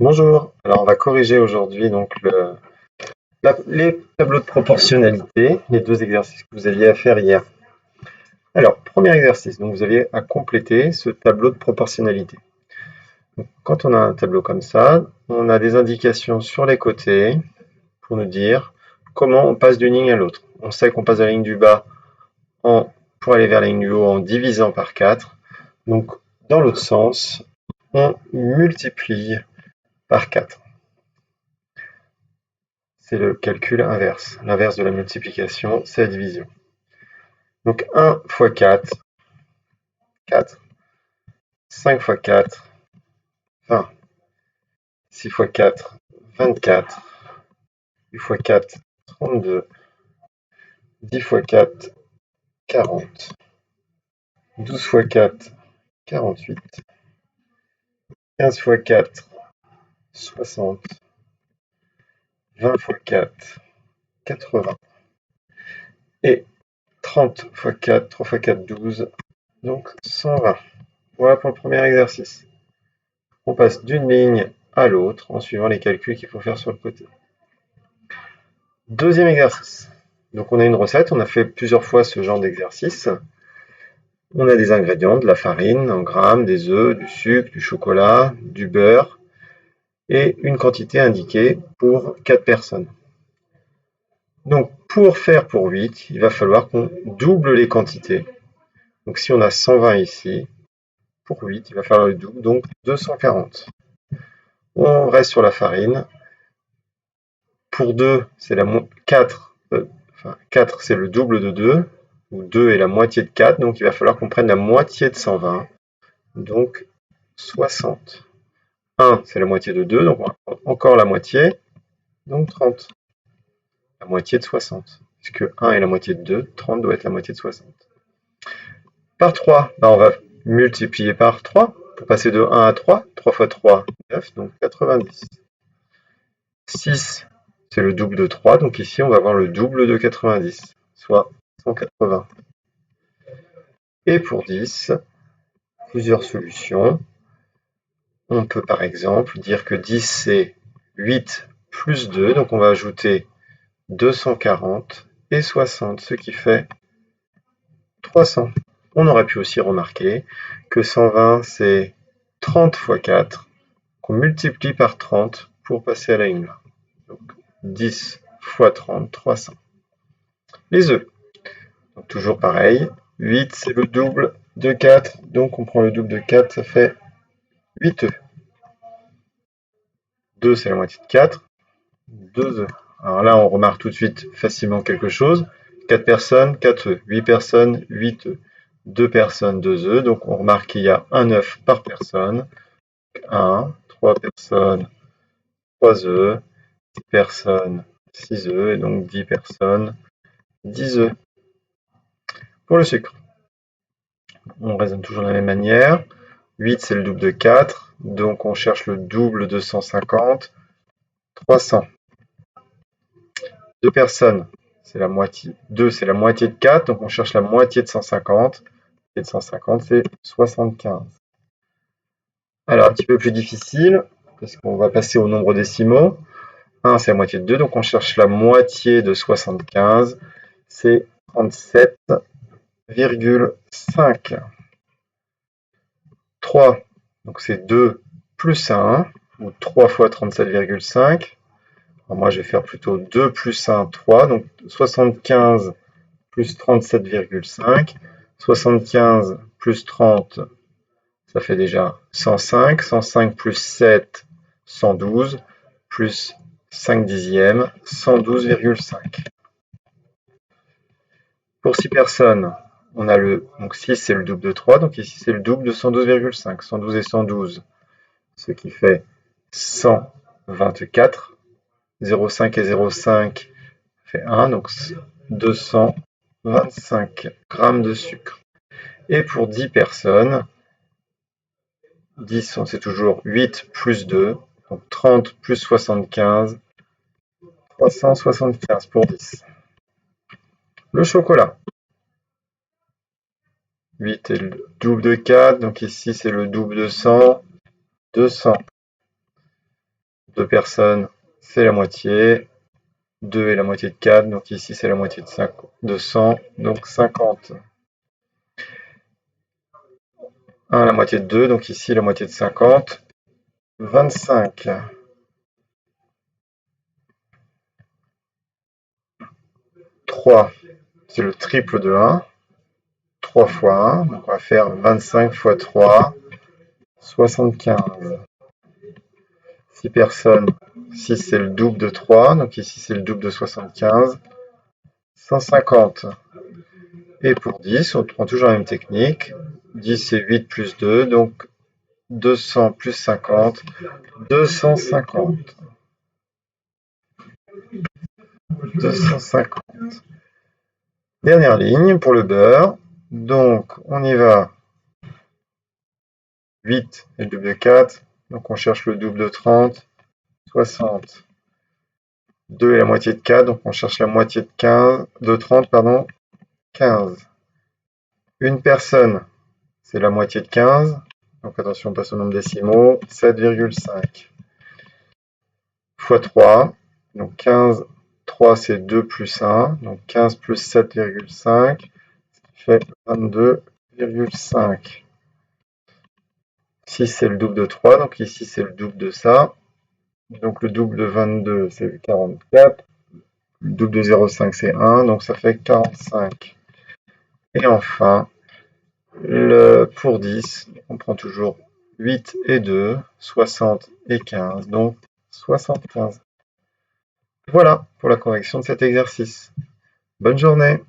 Bonjour, alors on va corriger aujourd'hui donc les tableaux de proportionnalité, les deux exercices que vous aviez à faire hier. Alors, premier exercice, donc vous aviez à compléter ce tableau de proportionnalité. Donc, quand on a un tableau comme ça, on a des indications sur les côtés pour nous dire comment on passe d'une ligne à l'autre. On sait qu'on passe de la ligne du bas pour aller vers la ligne du haut en divisant par 4. Donc, dans l'autre sens, on multiplie par 4. C'est le calcul inverse. L'inverse de la multiplication, c'est la division. Donc 1 fois 4, 4. 5 fois 4, 20. 6 fois 4, 24. 8 fois 4, 32. 10 fois 4, 40. 12 fois 4, 48. 15 fois 4, 60. 20 fois 4, 80. Et 30 fois 4, 3 fois 4, 12. Donc 120. Voilà pour le premier exercice. On passe d'une ligne à l'autre en suivant les calculs qu'il faut faire sur le côté. Deuxième exercice. Donc on a une recette, on a fait plusieurs fois ce genre d'exercice. On a des ingrédients, de la farine en grammes, des œufs, du sucre, du chocolat, du beurre et une quantité indiquée pour 4 personnes. Donc pour faire pour 8, il va falloir qu'on double les quantités. Donc si on a 120 ici, pour 8, il va falloir le double, donc 240. On reste sur la farine. Pour 2, c'est 4, 4 c'est le double de 2, où 2 est la moitié de 4, donc il va falloir qu'on prenne la moitié de 120, donc 60. 1 c'est la moitié de 2, donc on va prendre encore la moitié, donc 30. La moitié de 60, puisque 1 est la moitié de 2, 30 doit être la moitié de 60. Par 3, on va multiplier par 3, pour passer de 1 à 3, 3 fois 3, 9, donc 90. 6, c'est le double de 3, donc ici on va avoir le double de 90, soit 180. Et pour 10, plusieurs solutions. On peut par exemple dire que 10 c'est 8 plus 2, donc on va ajouter 240 et 60, ce qui fait 300. On aurait pu aussi remarquer que 120 c'est 30 fois 4, qu'on multiplie par 30 pour passer à la ligne là. Donc 10 fois 30, 300. Les œufs. Donc toujours pareil, 8 c'est le double de 4, donc on prend le double de 4, ça fait 8 œufs. 2 c'est la moitié de 4, 2 œufs. Alors là on remarque tout de suite facilement quelque chose, 4 personnes, 4 œufs, 8 personnes, 8 œufs, 2 personnes, 2 œufs, donc on remarque qu'il y a un œuf par personne, 1, 3 personnes, 3 œufs, 6 personnes, 6 œufs, et donc 10 personnes, 10 œufs. Pour le sucre, on raisonne toujours de la même manière. 8 c'est le double de 4, donc on cherche le double de 150, 300. 2 personnes, c'est la moitié. 2 c'est la moitié de 4, donc on cherche la moitié de 150. Et de 150 c'est 75. Alors un petit peu plus difficile, parce qu'on va passer au nombre décimaux. 1 c'est la moitié de 2, donc on cherche la moitié de 75, c'est 37,5. 3, donc c'est 2 plus 1, ou 3 fois 37,5. Moi, je vais faire plutôt 2 plus 1, 3, donc 75 plus 37,5. 75 plus 30, ça fait déjà 105. 105 plus 7, 112, plus 5 dixièmes, 112,5. Pour 6 personnes, on a donc 6 c'est le double de 3, donc ici c'est le double de 112,5. 112 et 112, ce qui fait 124. 0,5 et 0,5 fait 1, donc 225 grammes de sucre. Et pour 10 personnes, 10 c'est toujours 8 plus 2, donc 30 plus 75, 375 pour 10. Le chocolat. 8 est le double de 4, donc ici c'est le double de 100, 200. 2 personnes, c'est la moitié. 2 est la moitié de 4, donc ici c'est la moitié de 100, donc 50. 1 la moitié de 2, donc ici la moitié de 50, 25. 3, c'est le triple de 1. 3 fois 1, donc on va faire 25 fois 3, 75. 6 personnes, 6 c'est le double de 3, donc ici c'est le double de 75, 150. Et pour 10, on prend toujours la même technique. 10 c'est 8 plus 2, donc 200 plus 50, 250. 250. Dernière ligne pour le beurre. Donc on y va. 8 est le double de 4, donc on cherche le double de 30, 60. 2 est la moitié de 4, donc on cherche la moitié de 15, de 30, pardon, 15. Une personne, c'est la moitié de 15, donc attention, on passe au nombre décimaux, 7,5. Fois 3, donc 15, 3 c'est 2 plus 1, donc 15 plus 7,5, ce qui fait 22,5. 6 c'est le double de 3, donc ici c'est le double de ça. Donc le double de 22 c'est 44, le double de 0,5 c'est 1, donc ça fait 45. Et enfin, pour 10, on prend toujours 8 et 2, 60 et 15, donc 75. Voilà pour la correction de cet exercice. Bonne journée!